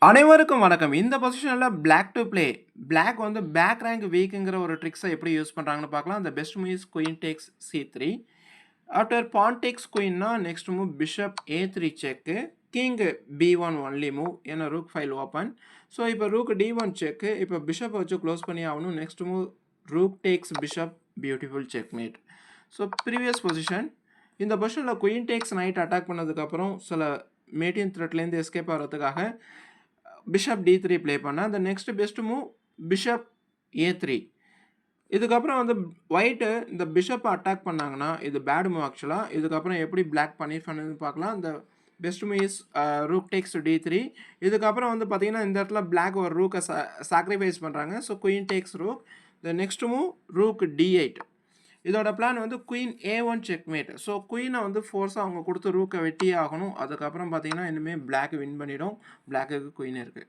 அனைவருக்கும் வணக்கம். இந்த பொசிஷன்ல பிளாக் டூ ப்ளே. பிளாக் வந்து பேக் ரேங்க் வீக்ங்கிற ஒரு ட்ரிக்ஸ எப்படி யூஸ் பண்றாங்கன்னு பார்க்கலாம். the best move is queen takes c3. After pawn takes queenனா next move bishop a3 check. King b1 only move. ஏன்னா ரூக் ஃபைல் ஓப்பன். ஸோ இப்போ rook d1 check. இப்போ bishop வச்சு close பண்ணி ஆகணும். Next move rook takes bishop beautiful checkmate. So previous position இந்த பொசிஷனில் queen takes knight attack பண்ணதுக்கப்புறம் சில மேட்டின் த்ரெட்லேருந்து எஸ்கேப் ஆகிறதுக்காக பிஷப் d3 ப்ளே பண்ணால் அந்த next best move bishop a3. இதுக்கப்புறம் வந்து ஒயிட்டு இந்த பிஷப்பை அட்டாக் பண்ணாங்கன்னா இது பேட் மூவ் ஆக்சுவலாக. இதுக்கப்புறம் எப்படி பிளாக் பண்ணிருப்பான்னு பார்க்கலாம். இந்த best move is rook tax d3. இதுக்கப்புறம் வந்து பார்த்தீங்கன்னா இந்த இடத்துல பிளாக் ஒரு ரூக்கை சாக்ரிஃபைஸ் பண்ணுறாங்க. So queen tax rook. The next move rook d8. இதோட பிளான் வந்து குயின் a1 செக்மேட். ஸோ குயினை வந்து ஃபோர்ஸாக அவங்க கொடுத்து ரூக்கை வெட்டியே ஆகணும். அதுக்கப்புறம் பார்த்தீங்கன்னா இனிமேல் பிளாக் வின் பண்ணிடும். பிளாக்குக்கு குயின் இருக்குது.